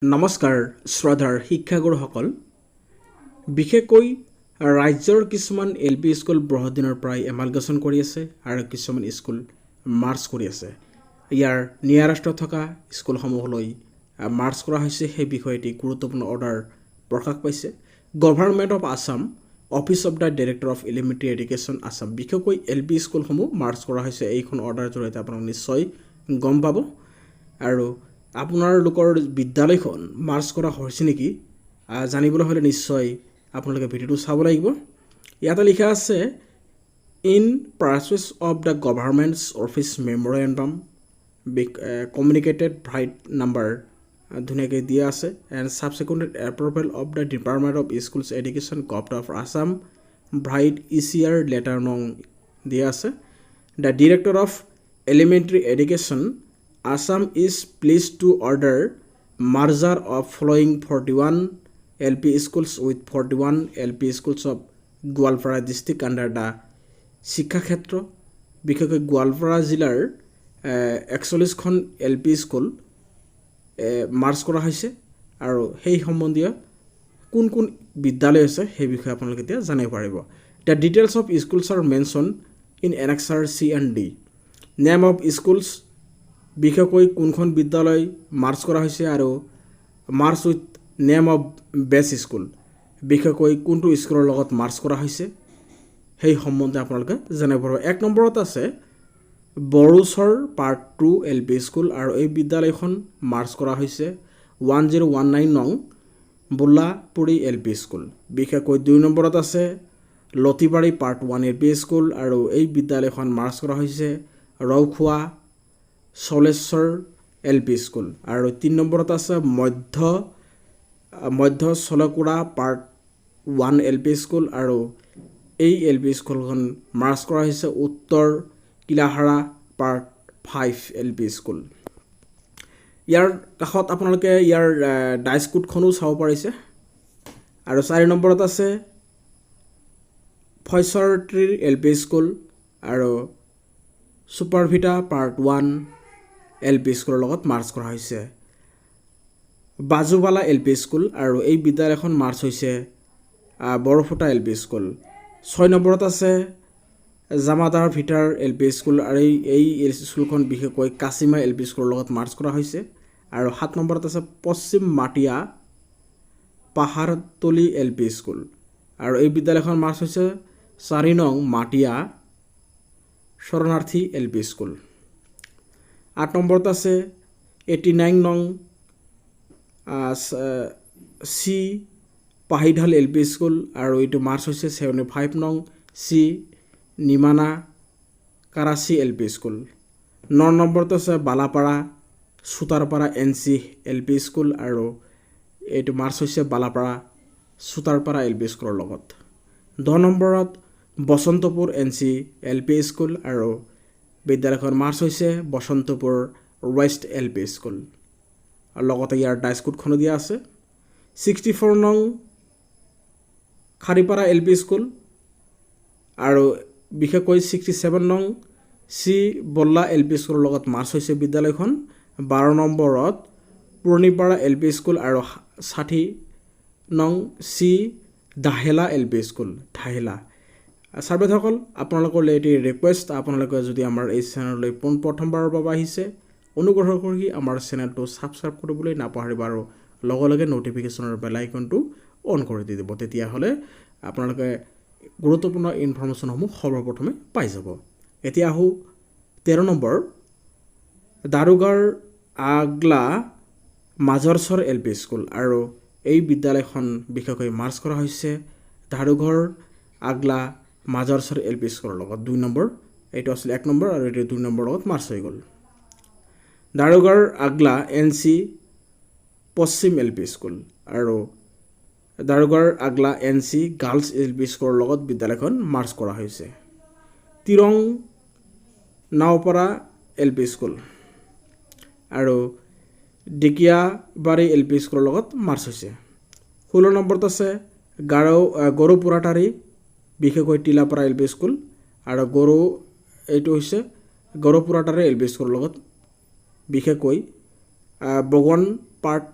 নমস্কাৰ শ্ৰদ্ধাৰ শিক্ষাগুৰুসকল বিশেষকৈ ৰাজ্যৰ কিছুমান এলপি স্কুল বহুত দিনৰ পৰাই এমালগেশ্যন কৰি আছে আৰু কিছুমান স্কুল মাৰ্চ কৰি আছে ইয়াৰ নিয়াৰেষ্ট থকা স্কুলসমূহলৈ মাৰ্চ কৰা হৈছে সেই বিষয়টি গুৰুত্বপূৰ্ণ অৰ্ডাৰ প্ৰকাশ পাইছে government of Assam office of the director of elementary education Assam বিশেষকৈ এলপি স্কুলসমূহ মাৰ্চ কৰা হৈছে এইখন অৰ্ডাৰৰ জৰিয়তে আপোনালোকে নিশ্চয় গম পাব আৰু আপোনালোকৰ বিদ্যালয়খন মাৰ্চ কৰা হৈছে নেকি জানিবলৈ হ'লে নিশ্চয় আপোনালোকে ভিডিঅ'টো চাব লাগিব ইয়াতে লিখা আছে in pursuance of the government's office memorandum communicated vide number ধুনীয়াকৈ দিয়া আছে and subsequent approval of the department of schools education govt of Assam vide ECR letter নং দিয়া আছে the director of elementary education Assam is pleased to order merger of following 41 LP schools with 41 LP schools of Gwalpara district under the শিক্ষা ক্ষেত্ৰ বিশেষকৈ গোৱালপাৰা জিলাৰ 41খন LP school March কৰা হৈছে আৰু সেই সম্বন্ধীয় কোন কোন বিদ্যালয় আছে সেই বিষয়ে আপোনালোকে এতিয়া জানিব পাৰিব The details of schools are mentioned in Annexure C and D Name of schools বিশেষকৈ কোনখন বিদ্যালয় মাৰ্চ কৰা হৈছে আৰু মাৰ্চ উইথ নেম অফ বেছ স্কুল বিশেষকৈ কোনটো স্কুলৰ লগত মাৰ্চ কৰা হৈছে সেই সম্বন্ধে আপোনালোকে জানিব পাৰিব এক নম্বৰত আছে বড়োচৰ পাৰ্ট 2 LP স্কুল আৰু এই বিদ্যালয়খন মাৰ্চ কৰা হৈছে 1019 নং বুল্লাপুৰী LP স্কুল বিশেষকৈ 2 নম্বৰত আছে লতিবাৰী পাৰ্ট 1 LP স্কুল আৰু এই বিদ্যালয়খন মাৰ্চ কৰা হৈছে ৰৌখোৱা Solesor LP স্কুল আৰু 3 নম্বৰত আছে মধ্য সলকুৰা পাৰ্ট 1 LP স্কুল আৰু এই LP স্কুলখন মাৰ্চ কৰা হৈছে উত্তৰ কিলাহাৰা পাৰ্ট 5 LP স্কুল ইয়াৰ কাষত আপোনালোকে ইয়াৰ ডাইচ কোডখনো চাব পাৰিছে আৰু 4 নম্বৰত আছে ফয়ছৰট্ৰি LP স্কুল আৰু সুপাৰভিটা পাৰ্ট 1 LP স্কুলৰ লগত মাৰ্চ কৰা হৈছে বাজুবালা LP স্কুল আৰু এই বিদ্যালয়খন মাৰ্চ হৈছে বৰফুটা LP স্কুল 6 নম্বৰত আছে জামাদাৰ ভিটাৰ LP স্কুল আৰু এই স্কুলখন বিশেষকৈ কাছিমা LP স্কুলৰ লগত মাৰ্চ কৰা হৈছে আৰু 7 নম্বৰত আছে পশ্চিম মাটিয়া পাহাৰতলি LP স্কুল আৰু এই বিদ্যালয়খন মাৰ্চ হৈছে 4 নং মাটিয়া শৰণাৰ্থী LP স্কুল 8 নম্বৰত আছে 89 নং চি পাহিঢাল LP স্কুল আৰু এইটো মাৰ্চ হৈছে 75 নং চি নিমানা কাৰাচি LP স্কুল 9 নম্বৰত আছে Balapara Sutarpara NC LP school আৰু এইটো মাৰ্চ হৈছে বালাপাৰা সুতাৰপাৰা LP স্কুলৰ লগত 10 নম্বৰত বসন্তপুৰ NC LP স্কুল আৰু বিদ্যালয়খন মাৰ্চ হৈছে বসন্তপুৰ ৱেষ্ট LP স্কুল আৰু লগতে ইয়াৰ ডাইচ কোডখনো দিয়া আছে 64 নং খাৰিপাৰা LP স্কুল আৰু বিশেষকৈ 67 নং চি বল্লা LP স্কুলৰ লগত মাৰ্চ হৈছে বিদ্যালয়খন 12 নম্বৰত পুৰণিপাৰা LP স্কুল আৰু 60 নং চি দাহেলা LP স্কুল ধাহেলা ছাৰ্ভেতসকল আপোনালোকৰ এটি ৰিকুৱেষ্ট আপোনালোকে যদি আমাৰ এই চেনেললৈ প্ৰথমবাৰৰ বাবে আহিছে অনুগ্ৰহ কৰি আমাৰ চেনেলটো ছাবস্ক্ৰাইব কৰিবলৈ নাপাহৰিব আৰু লগে লগে ন'টিফিকেশ্যনৰ বেল আইকনটো অন কৰি দি দিব তেতিয়াহ'লে আপোনালোকে গুৰুত্বপূৰ্ণ ইনফৰমেশ্যনসমূহ সৰ্বপ্ৰথমে পাই যাব এতিয়া আহোঁ 13 নম্বৰ দাৰোগাৰ আগলা মাজৰচৰ LP স্কুল আৰু এই বিদ্যালয়খন বিশেষকৈ মাৰ্চ কৰা হৈছে দাৰোগাৰ আগলা মাজৰচৰ LP স্কুলৰ লগত 2 নম্বৰ এইটো আছিল 1 নম্বৰ আৰু এইটো 2 নম্বৰ লগত মাৰ্চ হৈ গ'ল দাৰোগাৰ আগলা NC পশ্চিম LP স্কুল আৰু দাৰোগাৰ আগলা NC গাৰ্লছ LP স্কুলৰ লগত বিদ্যালয়খন মাৰ্চ কৰা হৈছে তিৰং নাওপাৰা LP স্কুল আৰু ডিকিয়াবাৰী LP স্কুলৰ লগত মাৰ্চ হৈছে 16 নম্বৰত আছে গৰুপুৰাটাৰী বিশেষকৈ টিলাপাৰা LP স্কুল আৰু এইটো হৈছে গৰুপুৰাটাৰী LP স্কুলৰ লগত বিশেষকৈ বগন পাৰ্ট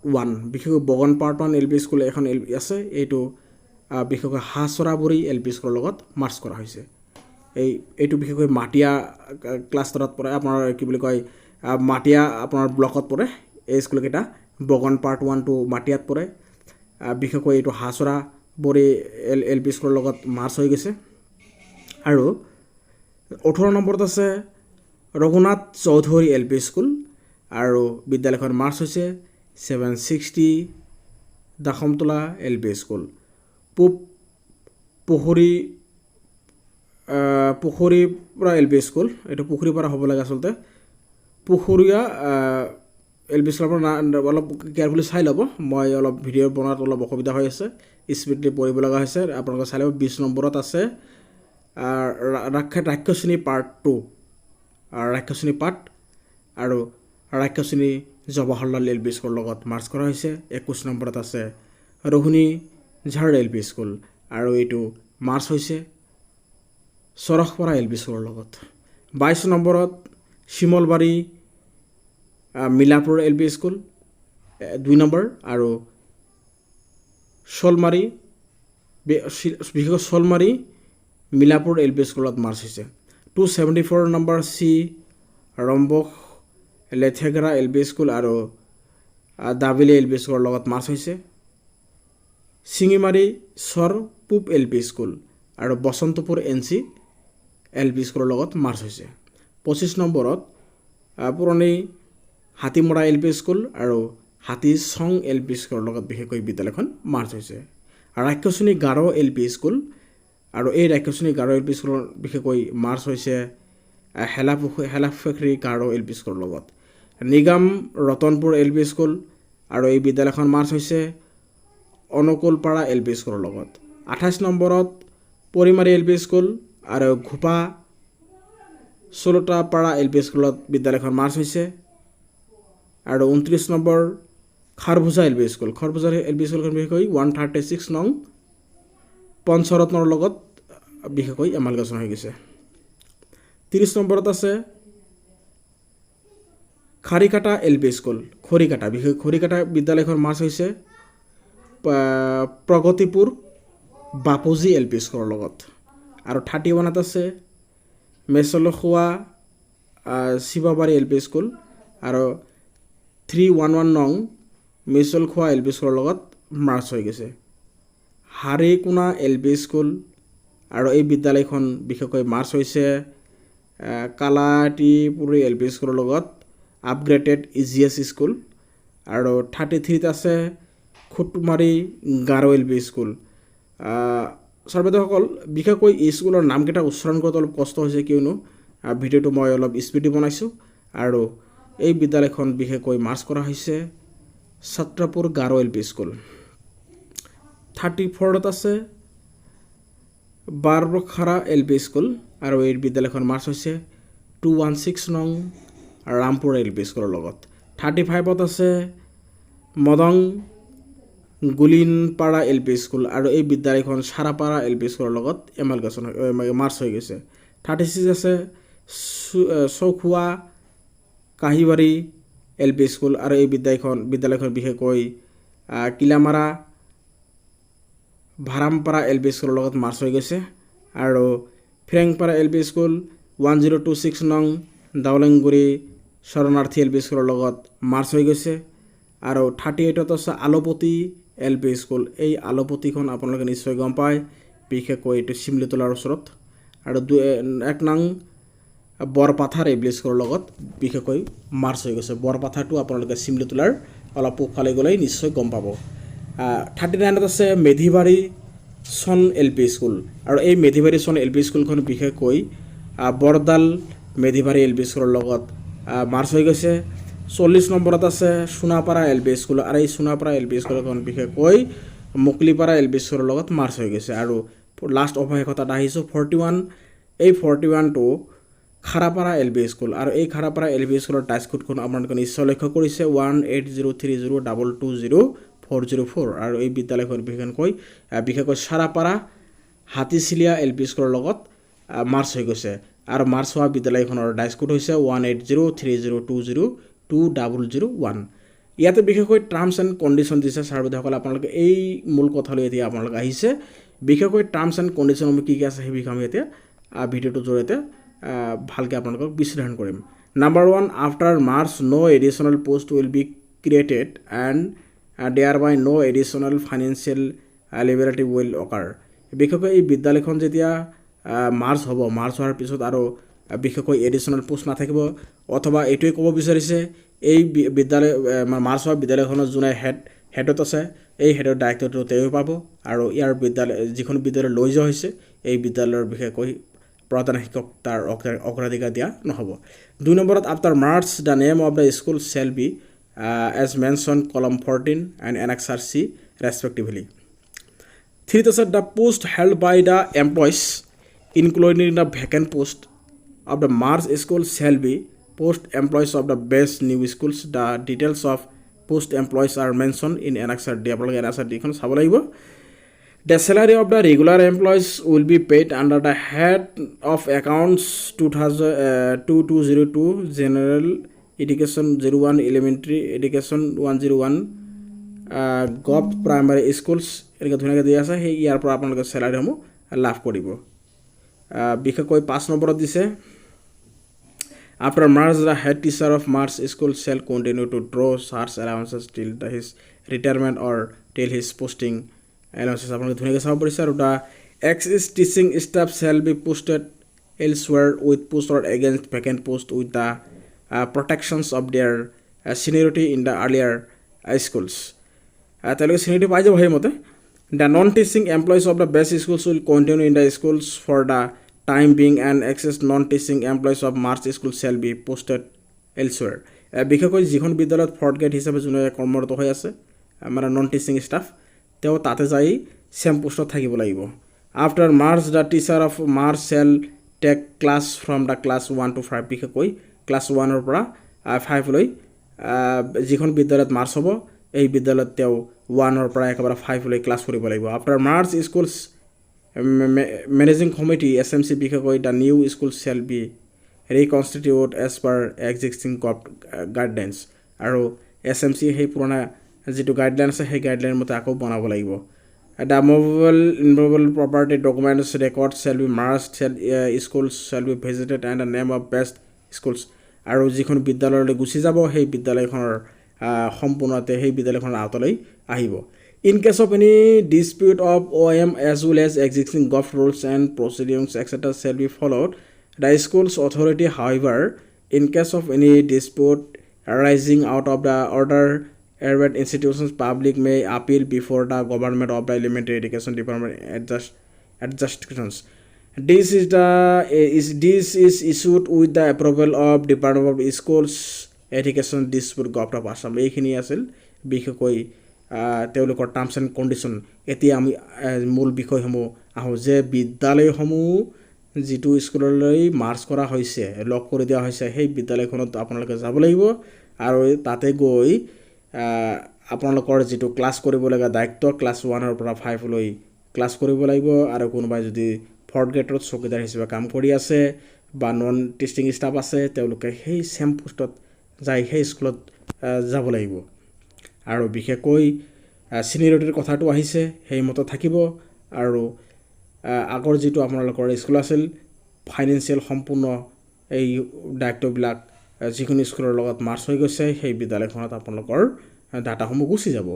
1 বিশেষকৈ বগন পাৰ্ট 1 এল পি স্কুল এখন আছে এইটো বিশেষকৈ হাছৰাবুৰী এল পি স্কুলৰ লগত মাৰ্চ কৰা হৈছে এইটো বিশেষকৈ মাটিয়া ক্লাষ্টাৰত পৰে আপোনাৰ কি বুলি কয় মাটিয়া আপোনাৰ ব্লকত পৰে এই স্কুলকেইটা বগন পাৰ্ট 1 টো মাটিয়াত পৰে বিশেষকৈ এইটো হাছৰাবুৰী এল পি স্কুলৰ লগত মাৰ্চ হৈ গৈছে আৰু 18 নম্বৰত আছে Raghunath Choudhury L P school আৰু বিদ্যালয়খন মাৰ্চ হৈছে 760 Dasmatala L P school Pukhuripara L P school এইটো পুখুৰীপৰা হ'ব লাগে আচলতে পুখুৰীয়া এল পি স্কুলৰ পৰা অলপ কেয়াৰফুলি চাই ল'ব মই অলপ ভিডিঅ' বনোৱাত অলপ অসুবিধা হৈ আছে স্পীডলি পঢ়িব লগা হৈছে আপোনালোকে চাই ল'ব 20 নম্বৰত আছে ৰাক্ষসিনী পাৰ্ট 2 ৰাক্ষসিনী পাৰ্ট আৰু ৰাক্ষসিনী জৱাহৰলাল এল পি স্কুলৰ লগত মাৰ্চ কৰা হৈছে 21 নম্বৰত আছে ৰোহিণী ঝাৰ এল পি স্কুল আৰু এইটো মাৰ্চ হৈছে চৰখপাৰা এল পি স্কুলৰ লগত 22 নম্বৰত Shimalbari Milapur L P school 2 নম্বৰ আৰু শলমাৰী বিশেষকৈ শলমাৰী মিলাপুৰ এল পি স্কুলত মাৰ্চ হৈছে 274 নম্বৰ চি ৰম্বক লেথেগৰা এল পি স্কুল আৰু দাবিলি এল পি স্কুলৰ লগত মাৰ্চ হৈছে চিঙিমাৰী চৰ পূব এল পি স্কুল আৰু বসন্তপুৰ এন চি এল পি স্কুলৰ লগত মাৰ্চ হৈছে 25 নম্বৰত পুৰণি হাতীমৰা এল পি স্কুল আৰু হাতী চং এল পি স্কুলৰ লগত বিশেষকৈ বিদ্যালয়খন মাৰ্চ হৈছে ৰাক্ষসিনী গাৰো এল পি স্কুল আৰু এই ৰাক্ষসিনী গাৰো এল পি স্কুলৰ বিশেষকৈ মাৰ্চ হৈছে হেলাফেখৰী গাৰো এল পি স্কুলৰ লগত নিগম ৰতনপুৰ এল পি স্কুল আৰু এই বিদ্যালয়খন মাৰ্চ হৈছে অনুকুলপাৰা এল পি স্কুলৰ লগত 28 নম্বৰত পৰিমাৰী এল পি স্কুল আৰু ঘোপা চলতাপাৰা এল পি স্কুলত বিদ্যালয়খন মাৰ্চ হৈছে আৰু 29 নম্বৰ Kharbhuja L P school Kharbhuja L P স্কুলখন বিশেষকৈ 136 নং পঞ্চৰত্নৰ লগত বিশেষকৈ এমালগেশ্যন হৈ গৈছে 30 নম্বৰত আছে খাৰিকাটা এল পি স্কুল খৰিকাটা বিশেষকৈ খৰিকাটা বিদ্যালয়খন মাৰ্চ হৈছে প্ৰগতিপুৰ বাপুজি এল পি স্কুলৰ লগত আৰু 31ত আছে মেচলখোৱা শিৱাবাৰী এল পি স্কুল আৰু 311 নং মেচলখোৱা এল পি স্কুলৰ লগত মাৰ্চ হৈ গৈছে হাৰিকোনা এল পি স্কুল আৰু এই বিদ্যালয়খন বিশেষকৈ মাৰ্চ হৈছে কালাটিপুৰী এল পি স্কুলৰ লগত আপগ্ৰেডেড ইজিএছ স্কুল আৰু 33ত আছে খুটমাৰী গাৰো এল পি স্কুল ছাৰ-বাইদেউসকল বিশেষকৈ এই স্কুলৰ নামকেইটা উচ্চাৰণ কৰাটো অলপ কষ্ট হৈছে কিয়নো ভিডিঅ'টো মই অলপ স্পীডি বনাইছোঁ আৰু এই বিদ্যালয়খন বিশেষকৈ মাৰ্চ কৰা হৈছে ছাত্ৰাপুৰ গাৰো এল পি স্কুল 34ত আছে বাৰবখাৰা এল পি স্কুল আৰু এই বিদ্যালয়খন মাৰ্চ হৈছে 216 নং ৰামপুৰ এল পি স্কুলৰ লগত 35ত আছে মদং গুলিনপাৰা এল পি স্কুল আৰু এই বিদ্যালয়খন চাৰাপাৰা এল পি স্কুলৰ লগত এমালগেশ্যন মাৰ্চ হৈ গৈছে 36 আছে Saikhowa Kahibari L P school আৰু এই বিদ্যালয়খন বিশেষকৈ কিলামাৰা ভাৰামপাৰা এল পি স্কুলৰ লগত মাৰ্চ হৈ গৈছে আৰু ফিৰেংপাৰা এল পি স্কুল 1026 নং দাউলেংগুৰি শৰণাৰ্থী এল পি স্কুলৰ লগত মাৰ্চ হৈ গৈছে আৰু 38ত আছে আলপতি এল পি স্কুল এই আলপতিখন আপোনালোকে নিশ্চয় গম পায় বিশেষকৈ এইটো চিমলিতলাৰ ওচৰত আৰু 1 নং বৰপাথাৰ এল পি স্কুলৰ লগত বিশেষকৈ মাৰ্চ হৈ গৈছে বৰপাথাৰটো আপোনালোকে চিমলিতলাৰ অলপ পূবফালে গ'লেই নিশ্চয় গম পাব 39ত আছে মেধিবাৰী চন এল পি স্কুল আৰু এই মেধিবাৰী চন এল পি স্কুলখন বিশেষকৈ বৰদাল মেধিবাৰী এল পি স্কুলৰ লগত মাৰ্চ হৈ গৈছে 40 নম্বৰত আছে সোণাপাৰা এল পি স্কুল আৰু এই সোণাপাৰা এল পি স্কুলখন বিশেষকৈ মুকলিপাৰা এল পি স্কুলৰ লগত মাৰ্চ হৈ গৈছে আৰু লাষ্ট অৱশেষত আহিছোঁ 41 এই 41টো খাৰাপাৰা এল পি স্কুল আৰু এই খাৰাপাৰা এল পি স্কুলৰ টাইচ কোডখন আপোনালোকে নিশ্চয় লক্ষ্য কৰিছে 18030220404 আৰু এই বিদ্যালয়খন বিশেষকৈ চাৰাপাৰা হাতীচিলীয়া এল পি স্কুলৰ লগত মাৰ্চ হৈ গৈছে আৰু মাৰ্চ হোৱা বিদ্যালয়খনৰ টাইচ কোড হৈছে 18030222001 ইয়াতে বিশেষকৈ টাৰ্মছ এণ্ড কণ্ডিশ্যন দিছে ছাৰ বাইদেউসকল আপোনালোকে এই মূল কথালৈ এতিয়া আপোনালোকে আহিছে বিশেষকৈ টাৰ্মছ এণ্ড কণ্ডিশ্যন কি কি আছে সেই বিষয়ে আমি এতিয়া ভিডিঅ'টোৰ জৰিয়তে ভালকৈ আপোনালোকক বিশ্লেষণ কৰিম number 1 after merge no additional post will be created and thereby no additional financial liability will occur বিশেষকৈ এই বিদ্যালয়খন যেতিয়া মাৰ্চ হ'ব মাৰ্চ হোৱাৰ পিছত আৰু বিশেষকৈ এডিশ্যনেল পোষ্ট নাথাকিব অথবা এইটোৱে ক'ব বিচাৰিছে এই বিদ্যালয় মাৰ্চ হোৱা বিদ্যালয়খনৰ যোনে হেডত আছে এই হেডৰ দায়িত্বটো তেওঁ পাব আৰু ইয়াৰ বিদ্যালয় যিখন বিদ্যালয় লৈ যোৱা হৈছে এই বিদ্যালয়ৰ বিশেষকৈ প্ৰধান শিক্ষক তাৰ অগ্ৰাধিকাৰ দিয়া নহ'ব 2 নম্বৰত after March the name of the school shall be as mentioned column 14 and annexure C respectively 3 আছে the post held by the employees including the vacant post of the March school shall be post employees of the best new schools. The details of post employees are mentioned in annexure D. আপোনালোকে annexure D খন চাব লাগিব The salary of the regular employees will be paid under the head of accounts 2202 general education 01 elementary education 101 govt primary schools এনেকৈ ধুনীয়াকৈ দিয়া আছে সেই ইয়াৰ পৰা আপোনালোকে চেলাৰীসমূহ লাভ কৰিব বিশেষকৈ 5 নম্বৰত দিছে After March, the head teacher of March school shall continue to draw such allowances till his retirement or till his posting allowances. আপোনালোকে ধুনীয়াকৈ চাব পাৰিছে আৰু the ex-teaching staff shall be posted elsewhere with post or against vacant post with the protections of their seniority in the earlier schools. তেওঁলোকে seniority পাই যাব সেইমতে The non-teaching employees of the best schools will continue in the schools for the time being and excess non-teaching employees of March school shall be posted elsewhere. বিশেষকৈ যিখন বিদ্যালয়ত fourth grade হিচাপে যোনে কৰ্মৰত হৈ আছে আমাৰ নন টিচিং ষ্টাফ তেওঁ তাতে যাই চেম পোষ্টত থাকিব লাগিব after March the teacher of March shall take class from the class 1 to 5 বিশেষকৈ ক্লাছ 1 পৰা 5 লৈ যিখন বিদ্যালয়ত মাৰ্চ হ'ব এই বিদ্যালয়ত তেওঁ 1 পৰা একেবাৰে 5 লৈ ক্লাছ কৰিব লাগিব after March schools Managing Committee SMC বিশেষকৈ the new school shall be reconstituted as per existing guidelines আৰু SMC সেই পুৰণা যিটো গাইডলাইন আছে সেই গাইডলাইন মতে আকৌ বনাব লাগিব The movable property documents records shall be merged schools shall be visited and the name of best schools আৰু যিখন বিদ্যালয়লৈ গুচি যাব সেই বিদ্যালয়খনৰ সম্পূৰ্ণতে সেই বিদ্যালয়খনৰ আওতালৈ আহিব In case of any dispute of OM as well as existing govt rules and proceedings etc. shall be followed. The school's authority, however, in case of any dispute arising out of the order, private institutions public may appeal before the government of the elementary education department adjudications. This is issued with the approval of Department of Schools Education Dispute govt of Assam. এইখিনি আছিল বিশেষকৈ তেওঁলোকৰ terms and condition এতিয়া আমি মূল বিষয়সমূহ আহোঁ যে বিদ্যালয়সমূহ যিটো স্কুললৈ মাৰ্চ কৰা হৈছে লক কৰি দিয়া হৈছে সেই বিদ্যালয়খনত আপোনালোকে যাব লাগিব আৰু তাতে গৈ আপোনালোকৰ যিটো ক্লাছ কৰিব লগা দায়িত্ব ক্লাছ 1 পৰা 5 লৈ ক্লাছ কৰিব লাগিব আৰু কোনোবাই যদি ফৰ্থ গ্ৰেডত চকীদাৰ হিচাপে কাম কৰি আছে বা নন টিচিং ষ্টাফ আছে তেওঁলোকে সেই চেম পোষ্টত যাই সেই স্কুলত যাব লাগিব আৰু বিশেষকৈ চিনিয়ৰিটিৰ কথাটো আহিছে সেইমতে থাকিব আৰু আগৰ যিটো আপোনালোকৰ স্কুল আছিল ফাইনেন্সিয়েল সম্পূৰ্ণ এই দায়িত্ববিলাক যিকোনো স্কুলৰ লগত মাৰ্চ হৈ গৈছে সেই বিদ্যালয়খনত আপোনালোকৰ ডাটাসমূহ গুচি যাব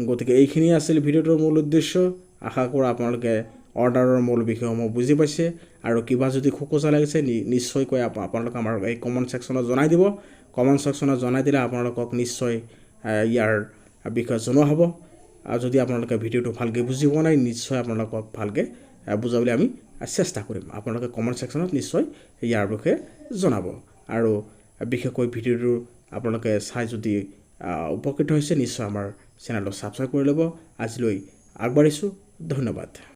গতিকে এইখিনি আছিল ভিডিঅ'টোৰ মূল উদ্দেশ্য আশা কৰোঁ আপোনালোকে অৰ্ডাৰৰ মূল বিষয়সমূহ বুজি পাইছে আৰু কিবা যদি খোকোজা লাগিছে নিশ্চয়কৈ আপোনালোকে আমাৰ এই কমেণ্ট ছেকশ্যনত জনাই দিব কমেণ্ট ছেকশ্যনত জনাই দিলে আপোনালোকক নিশ্চয় ইয়াৰ বিষয়ে জনোৱা হ'ব আৰু যদি আপোনালোকে ভিডিঅ'টো ভালকৈ বুজি পোৱা নাই নিশ্চয় আপোনালোকক ভালকৈ বুজাবলৈ আমি চেষ্টা কৰিম আপোনালোকে কমেণ্ট ছেকশ্যনত নিশ্চয় ইয়াৰ বিষয়ে জনাব আৰু বিশেষকৈ ভিডিঅ'টো আপোনালোকে চাই যদি উপকৃত হৈছে নিশ্চয় আমাৰ চেনেলটো ছাবস্ক্ৰাইব কৰি ল'ব আজিলৈ আগবাঢ়িছোঁ ধন্যবাদ